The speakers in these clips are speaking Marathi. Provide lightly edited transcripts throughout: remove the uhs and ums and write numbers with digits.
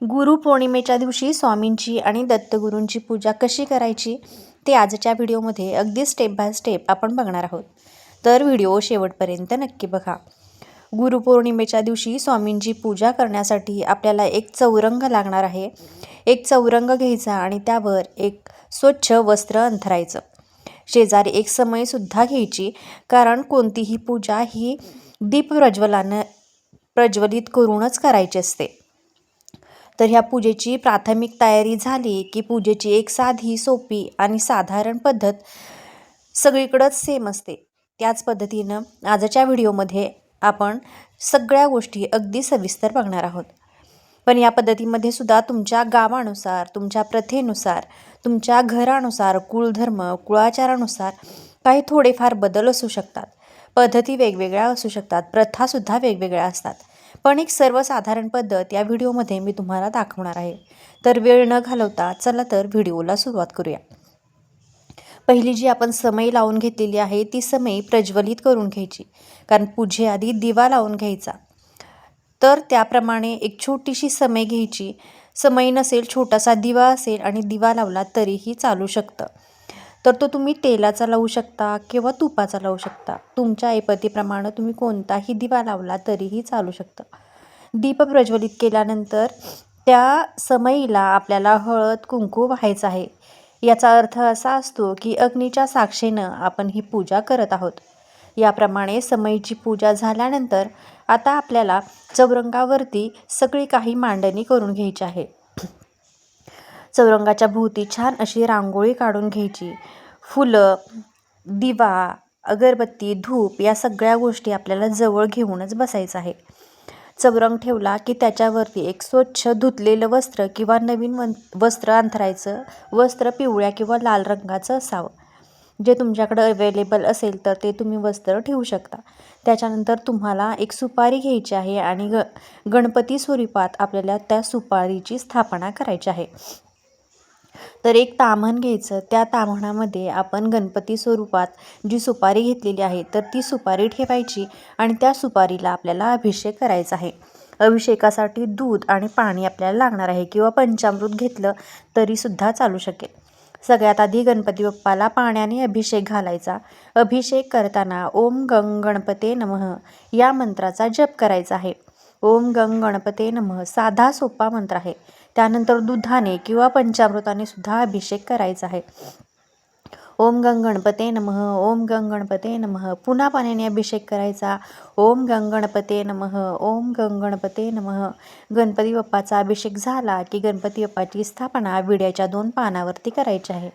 गुरुपौर्णिमेच्या दिवशी स्वामींची आणि दत्तगुरूंची पूजा कशी करायची ते आजच्या व्हिडिओमध्ये अगदी स्टेप बाय स्टेप आपण बघणार आहोत. तर व्हिडिओ शेवटपर्यंत नक्की बघा. गुरुपौर्णिमेच्या दिवशी स्वामींची पूजा करण्यासाठी आपल्याला एक चौरंग लागणार आहे. एक चौरंग घ्यायचा आणि त्यावर एक स्वच्छ वस्त्र अंथरायचं. शेजारी एक समईसुद्धा घ्यायची, कारण कोणतीही पूजा ही दीप प्रज्वलित करूनच करायची असते. तर ह्या पूजेची प्राथमिक तयारी झाली की पूजेची एक साधी, सोपी आणि साधारण पद्धत सगळीकडंच सेम असते. त्याच पद्धतीनं आजच्या व्हिडिओमध्ये आपण सगळ्या गोष्टी अगदी सविस्तर बघणार आहोत. पण या पद्धतीमध्ये सुद्धा तुमच्या गावानुसार, तुमच्या प्रथेनुसार, तुमच्या घरानुसार, कुळधर्म, कुळाचारानुसार काही थोडेफार बदल असू शकतात. पद्धती वेगवेगळ्या असू शकतात, प्रथासुद्धा वेगवेगळ्या असतात. पण एक सर्वसाधारण पद्धत या व्हिडिओमध्ये मी तुम्हाला दाखवणार आहे. तर वेळ न घालवता चला तर व्हिडिओला सुरुवात करूया. पहिली जी आपण समई लावून घेतलेली आहे ती समई प्रज्वलित करून घ्यायची, कारण पूजेआधी दिवा लावून घ्यायचा. तर त्याप्रमाणे एक छोटीशी समई घ्यायची. समई नसेल, छोटासा दिवा असेल आणि दिवा लावला तरीही चालू शकतं. तर तो तुम्ही तेलाचा लावू शकता किंवा तुपाचा लावू शकता. तुमच्या ऐपतीप्रमाणे तुम्ही कोणताही दिवा लावला तरीही चालू शकतं. दीप प्रज्वलित केल्यानंतर त्या समईला आपल्याला हळद कुंकू वाहायचं आहे. याचा अर्थ असा असतो की अग्नीच्या साक्षीनं आपण ही पूजा करत आहोत. याप्रमाणे समईची पूजा झाल्यानंतर आता आपल्याला चौरंगावरती सगळी काही मांडणी करून घ्यायची आहे. चौरंगाच्या भोवती छान अशी रांगोळी काढून घ्यायची. फुलं, दिवा, अगरबत्ती, धूप या सगळ्या गोष्टी आपल्याला जवळ घेऊनच बसायचं आहे. चौरंग ठेवला की त्याच्यावरती एक स्वच्छ धुतलेलं वस्त्र किंवा नवीन वस्त्र अंथरायचं. वस्त्र पिवळ्या किंवा लाल रंगाचं असावं. जे तुमच्याकडं अवेलेबल असेल तर ते तुम्ही वस्त्र ठेवू शकता. त्याच्यानंतर तुम्हाला एक सुपारी घ्यायची आहे आणि गणपती स्वरूपात आपल्याला त्या सुपारीची स्थापना करायची आहे. तर एक ताम्हण घ्यायचं. त्या ताम्हणामध्ये आपण गणपती स्वरूपात जी सुपारी घेतलेली आहे तर ती सुपारी ठेवायची आणि त्या सुपारीला आपल्याला अभिषेक करायचा आहे. अभिषेकासाठी दूध आणि पाणी आपल्याला लागणार आहे, किंवा पंचामृत घेतलं तरीसुद्धा चालू शकेल. सगळ्यात आधी गणपती बाप्पाला पाण्याने अभिषेक घालायचा. अभिषेक करताना ओम गंग गणपते नमः या मंत्राचा जप करायचा आहे. ओम गंग गणपते नमः साधा सोपा मंत्र आहे. त्यानंतर दुधाने किंवा पंचामृताने सुद्धा अभिषेक करायचा आहे. ओम गंग गणपते नमः, ओम गंग गणपते नमः. पुन्हा पाण्याने अभिषेक करायचा. ओम गंग गणपते नमः, ओम गंग गणपते नमः. गणपती बाप्पाचा अभिषेक झाला की गणपती बाप्पाची स्थापना विड्याच्या 2 पानावरती करायची आहे.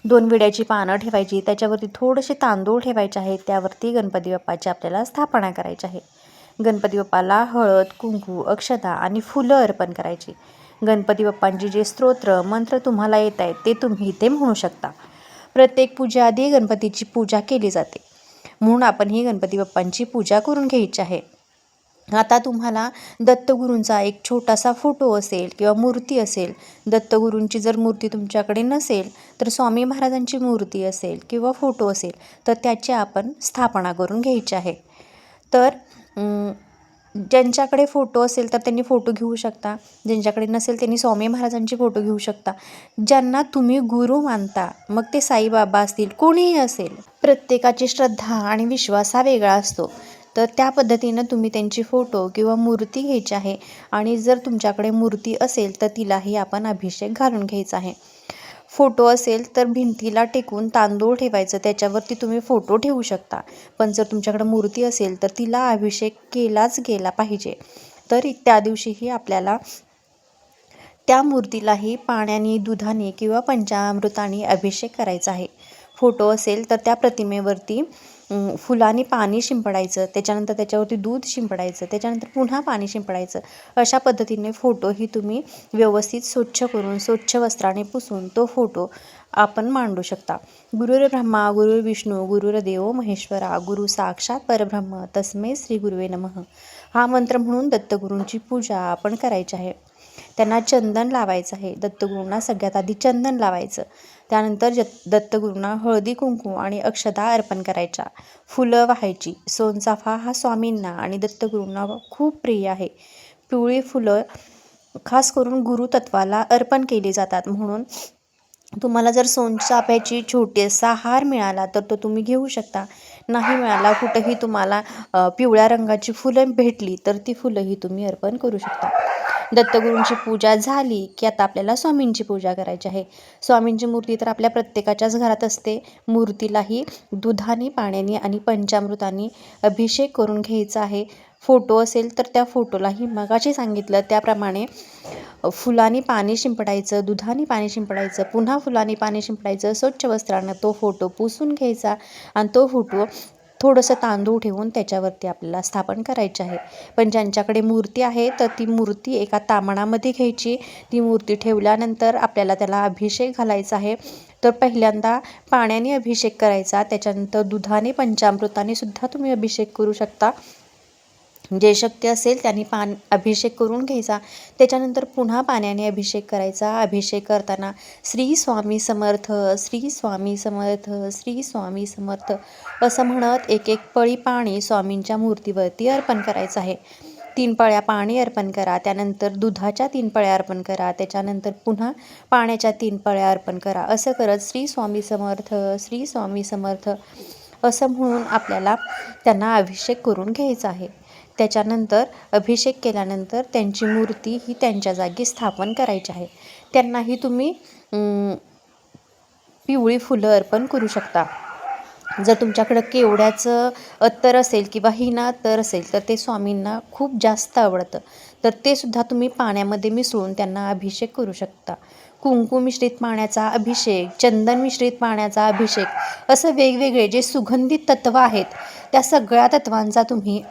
2 विड्याची पानं ठेवायची, त्याच्यावरती थोडेसे तांदूळ ठेवायचे आहेत. त्यावरती गणपती बाप्पाची आपल्याला स्थापना करायची आहे. गणपती बाप्पाला हळद, कुंकू, अक्षता आणि फुलं अर्पण करायची. गणपती बाप्पांची जे स्तोत्र मंत्र तुम्हाला येत आहेत ते तुम्ही इथे म्हणू शकता. प्रत्येक पूजेआधी गणपतीची पूजा केली जाते, म्हणून आपण ही गणपती बाप्पांची पूजा करून घ्यायची आहे. आता तुम्हाला दत्तगुरूंचा एक छोटासा फोटो असेल किंवा मूर्ती असेल, दत्तगुरूंची जर मूर्ती तुमच्याकडे नसेल तर स्वामी महाराजांची मूर्ती असेल किंवा फोटो असेल तर त्याची आपण स्थापना करून घ्यायची आहे. तर ज्यांच्याकडे फोटो असेल तर त्यांनी फोटो घेऊ शकता, ज्यांच्याकडे नसेल त्यांनी स्वामी महाराजांची फोटो घेऊ शकता. ज्यांना तुम्ही गुरु मानता, मग ते साईबाबा असतील, कोणीही असेल, प्रत्येकाची श्रद्धा आणि विश्वास हा वेगळा असतो. तर त्या पद्धतीनं तुम्ही त्यांची फोटो किंवा मूर्ती घ्यायची आहे आणि जर तुमच्याकडे मूर्ती असेल तर तिलाही आपण अभिषेक घालून घ्यायचा आहे. फोटो असेल तर भिंतीला टेकून तांदूळ ठेवायचं, त्याच्यावरती तुम्ही फोटो ठेवू शकता. पण जर तुमच्याकडे मूर्ती असेल तर तिला अभिषेक केलाच गेला पाहिजे. तर त्या दिवशीही आपल्याला त्या मूर्तीलाही पाण्याने, दुधाने किंवा पंचामृताने अभिषेक करायचा आहे. फोटो असेल तर त्या प्रतिमेवरती फुलाने पाणी शिंपडायचं, त्याच्यानंतर त्याच्यावरती दूध शिंपडायचं, त्याच्यानंतर पुन्हा पाणी शिंपडायचं. अशा पद्धतीने फोटोही तुम्ही व्यवस्थित स्वच्छ करून, स्वच्छ वस्त्राने पुसून तो फोटो आपण मांडू शकता. गुरुर् ब्रह्मा गुरुर्विष्णू गुरुर्देव महेश्वरा, गुरु साक्षात परब्रह्म तस्मै श्री गुरुवे नमः हा मंत्र म्हणून दत्तगुरूंची पूजा आपण करायची आहे. त्यांना चंदन लावायचं आहे. दत्तगुरूंना सगळ्यात आधी चंदन लावायचं. त्यानंतर दत्तगुरूंना हळदी कुंकू आणि अक्षता अर्पण करायच्या. फुलं वाहायची. सोनचाफा हा स्वामींना आणि दत्तगुरूंना खूप प्रिय आहे. पिवळी फुलं खास करून गुरुतत्वाला अर्पण केले जातात. म्हणून तुम्हाला जर सोनचाफ्याची छोटासा हार मिळाला तर तो तुम्ही घेऊ शकता. नाही मिळाला, कुठंही तुम्हाला पिवळ्या रंगाची फुलं भेटली तर ती फुलंही तुम्ही अर्पण करू शकता. दत्तगुरूंची पूजा झाली की आता आपल्याला स्वामींची पूजा करायची आहे. स्वामींची मूर्ती तर आपल्या प्रत्येकाच्याच घरात असते. मूर्तीलाही दुधाने, पाण्याने आणि पंचामृताने अभिषेक करून घ्यायचा आहे. फोटो असेल तर त्या फोटोलाही मगाशी सांगितलं त्याप्रमाणे फुलांनी पाणी शिंपडायचं, दुधाने पाणी शिंपडायचं, पुन्हा फुलांनी पाणी शिंपडायचं, स्वच्छ वस्त्रानं तो फोटो पुसून घ्यायचा आणि तो फोटो थोडंसं तांदूळ ठेवून त्याच्यावरती आपल्याला स्थापन करायचे आहे. पण ज्यांच्याकडे मूर्ती आहे तर ती मूर्ती एका तामणामध्ये घ्यायची. ती मूर्ती ठेवल्यानंतर आपल्याला त्याला अभिषेक घालायचा आहे. तर पहिल्यांदा पाण्याने अभिषेक करायचा, त्याच्यानंतर दुधाने, पंचामृताने सुद्धा तुम्ही अभिषेक करू शकता. जे शक्य असेल त्यांनी अभिषेक करून घ्यायचा. त्याच्यानंतर पुन्हा पाण्याने अभिषेक करायचा. अभिषेक करताना श्री स्वामी समर्थ, श्री स्वामी समर्थ, श्री स्वामी समर्थ असं म्हणत एक एक पळी पाणी स्वामींच्या मूर्तीवरती अर्पण करायचं आहे. 3 पळ्या पाणी अर्पण करा, त्यानंतर दुधाच्या 3 पळ्या अर्पण करा, त्याच्यानंतर पुन्हा पाण्याच्या 3 पळ्या अर्पण करा. असं करत श्री स्वामी समर्थ, श्री स्वामी समर्थ असं म्हणून आपल्याला त्यांना अभिषेक करून घ्यायचा आहे. त्याच्यानंतर अभिषेक केल्यानंतर त्यांची मूर्ती ही त्यांच्या जागी स्थापन करायची आहे. त्यांनाही तुम्ही पिवळी फुलं अर्पण करू शकता. जर तुमच्याकडं केवड्याचं अत्तर असेल किंवा हिना अत्तर असेल तर ते स्वामींना खूप जास्त आवडतं, तर ते सुद्धा तुम्ही पाण्यामध्ये मिसळून त्यांना अभिषेक करू शकता. कुंकू मिश्रित पाण्याचा अभिषेक, चंदन मिश्रित पाण्याचा अभिषेक असं वेगवेगळे जे सुगंधित तत्त्व आहेत त्या सगळ्या तत्वांचा तुम्ही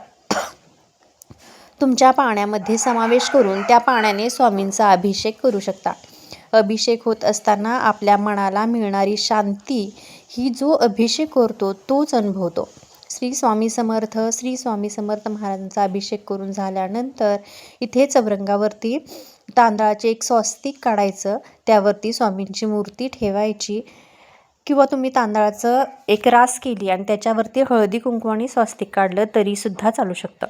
तुमच्या पाण्यामध्ये समावेश करून त्या पाण्याने स्वामींचा अभिषेक करू शकता. अभिषेक होत असताना आपल्या मनाला मिळणारी शांती ही जो अभिषेक करतो तोच अनुभवतो. श्री स्वामी समर्थ, श्री स्वामी समर्थ महाराजांचा अभिषेक करून झाल्यानंतर इथे चौरंगावरती तांदळाचे एक स्वस्तिक काढायचं, त्यावरती स्वामींची मूर्ती ठेवायची किंवा तुम्ही तांदळाचं एक रास केली आणि त्याच्यावरती हळदी कुंकवाने स्वस्तिक काढलं तरीसुद्धा चालू शकतं.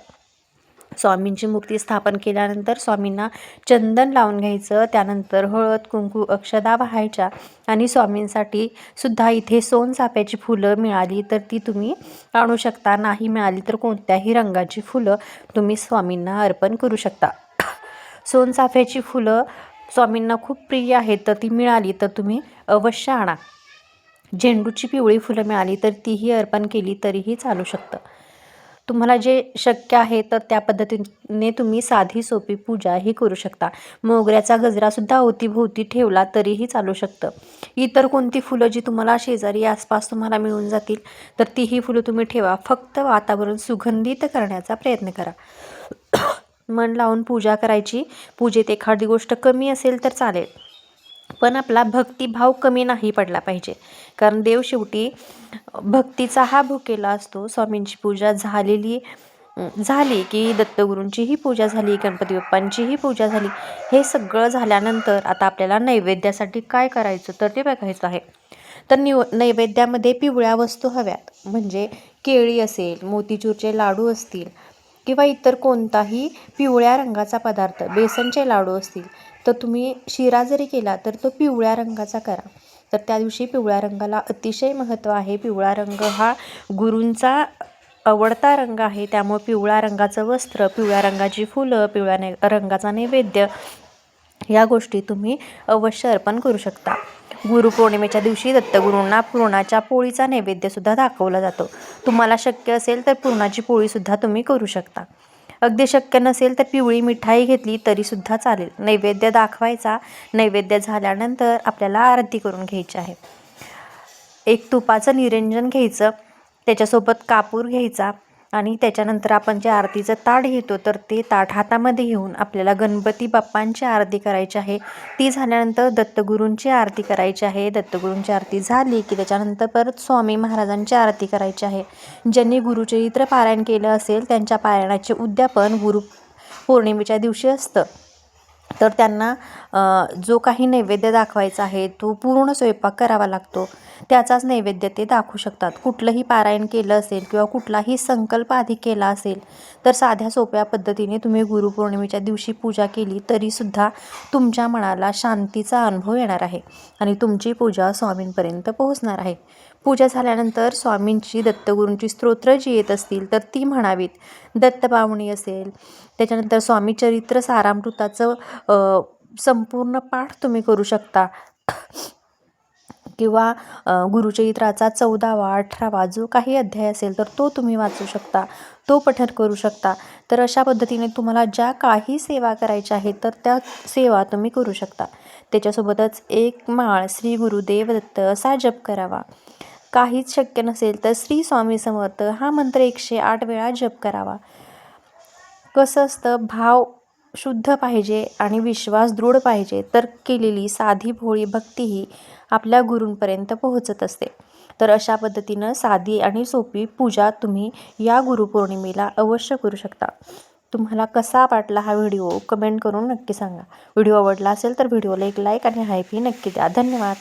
स्वामींची मूर्ती स्थापन केल्यानंतर स्वामींना चंदन लावून घ्यायचं, त्यानंतर हळद कुंकू अक्षदा वाहायच्या आणि स्वामींसाठी सुद्धा इथे सोनचाफ्याची फुलं मिळाली तर ती तुम्ही आणू शकता. नाही मिळाली तर कोणत्याही रंगाची फुलं तुम्ही स्वामींना अर्पण करू शकता. सोनचाफ्याची फुलं स्वामींना खूप प्रिय आहेत तर ती मिळाली तर तुम्ही अवश्य आणा. झेंडूची पिवळी फुलं मिळाली तर तीही अर्पण केली तरीही चालू शकतं. तुम्हाला जे शक्य आहे तर त्या पद्धतीने तुम्ही साधी सोपी पूजा ही करू शकता. मोगऱ्याचा गजरासुद्धा अवतीभोवती ठेवला तरीही चालू शकतं. इतर कोणती फुलं जी तुम्हाला शेजारी आसपास तुम्हाला मिळून जातील तर तीही फुलं तुम्ही ठेवा. फक्त वातावरण सुगंधित करण्याचा प्रयत्न करा. मन लावून पूजा करायची. पूजेत एखादी गोष्ट कमी असेल तर चालेल, पण आपला भक्तिभाव कमी नाही पडला पाहिजे, कारण देव शेवटी भक्तीचा हा भुकेला असतो. स्वामींची पूजा झाली की दत्तगुरूंचीही पूजा झाली, गणपती बाप्पांचीही पूजा झाली. हे सगळं झाल्यानंतर आता आपल्याला नैवेद्यासाठी काय करायचं तर ते बघायचं आहे. तर नैवेद्यामध्ये पिवळ्या वस्तू हव्यात, म्हणजे केळी असेल, मोतीचूरचे लाडू असतील किंवा इतर कोणताही पिवळ्या रंगाचा पदार्थ, बेसनचे लाडू असतील तर तुम्ही शिरा जरी केला तर तो पिवळ्या रंगाचा करा. तर त्या दिवशी पिवळ्या रंगाला अतिशय महत्त्व आहे. पिवळा रंग हा गुरूंचा आवडता रंग आहे, त्यामुळे पिवळ्या रंगाचं वस्त्र, पिवळ्या रंगाची फुलं, पिवळ्या रंगाचा नैवेद्य या गोष्टी तुम्ही अवश्य अर्पण करू शकता. गुरुपौर्णिमेच्या दिवशी दत्तगुरूंना पुरणाच्या पोळीचा नैवेद्यसुद्धा दाखवला जातो. तुम्हाला शक्य असेल तर पुरणाची पोळीसुद्धा तुम्ही करू शकता. अगदी शक्य नसेल तर पिवळी मिठाई घेतली तरीसुद्धा चालेल. नैवेद्य दाखवायचा. नैवेद्य झाल्यानंतर आपल्याला आरती करून घ्यायची आहे. एक तुपाचं निरंजन घ्यायचं, त्याच्यासोबत कापूर घ्यायचा आणि त्याच्यानंतर आपण जे आरतीचं ताट घेतो तर ते ताट हातामध्ये घेऊन आपल्याला गणपती बाप्पांची आरती करायची आहे. ती झाल्यानंतर दत्तगुरूंची आरती करायची आहे. दत्तगुरूंची आरती झाली की त्याच्यानंतर परत स्वामी महाराजांची आरती करायची आहे. ज्यांनी गुरुचरित्र पारायण केलं असेल त्यांच्या पारायणाचे उद्यापन गुरुपौर्णिमेच्या दिवशी असतं. तर त्यांना जो काही नैवेद्य दाखवायचा आहे तो पूर्ण स्वयंपाक करावा लागतो. त्याचाच नैवेद्य ते दाखवू शकतात. कुठलंही पारायण केलं असेल किंवा कुठलाही संकल्प आधी केला असेल तर साध्या सोप्या पद्धतीने तुम्ही गुरुपौर्णिमेच्या दिवशी पूजा केली तरीसुद्धा तुमच्या मनाला शांतीचा अनुभव येणार आहे आणि तुमची पूजा स्वामींपर्यंत पोहोचणार आहे. पूजा झाल्यानंतर स्वामींची दत्तगुरूंची स्तोत्र जी येत असतील तर ती म्हणावीत. दत्तपावणी असेल, त्याच्यानंतर स्वामी चरित्र सारामृताचं संपूर्ण पाठ तुम्ही करू शकता किंवा गुरुचरित्राचा 14वा 18वा जो काही अध्याय असेल तर तो तुम्ही वाचू शकता, तो पठण करू शकता. तर अशा पद्धतीने तुम्हाला ज्या काही सेवा करायच्या आहेत तर त्या सेवा तुम्ही करू शकता. त्याच्यासोबतच एक माळ श्री गुरुदेव दत्त असा जप करावा. काहीच शक्य नसेल तर श्री स्वामी समर्थ हा मंत्र 108 वेळा जप करावा. कसं असतं, भाव शुद्ध पाहिजे आणि विश्वास दृढ पाहिजे तर केलेली साधी भोळी भक्तीही आपल्या गुरूंपर्यंत पोहोचत असते. तर अशा पद्धतीनं साधी आणि सोपी पूजा तुम्ही या गुरुपौर्णिमेला अवश्य करू शकता. तुम्हाला कसा वाटला हा व्हिडिओ कमेंट करून नक्की सांगा. व्हिडिओ आवडला असेल तर व्हिडिओला एक लाईक आणि हाईपही नक्की द्या. धन्यवाद.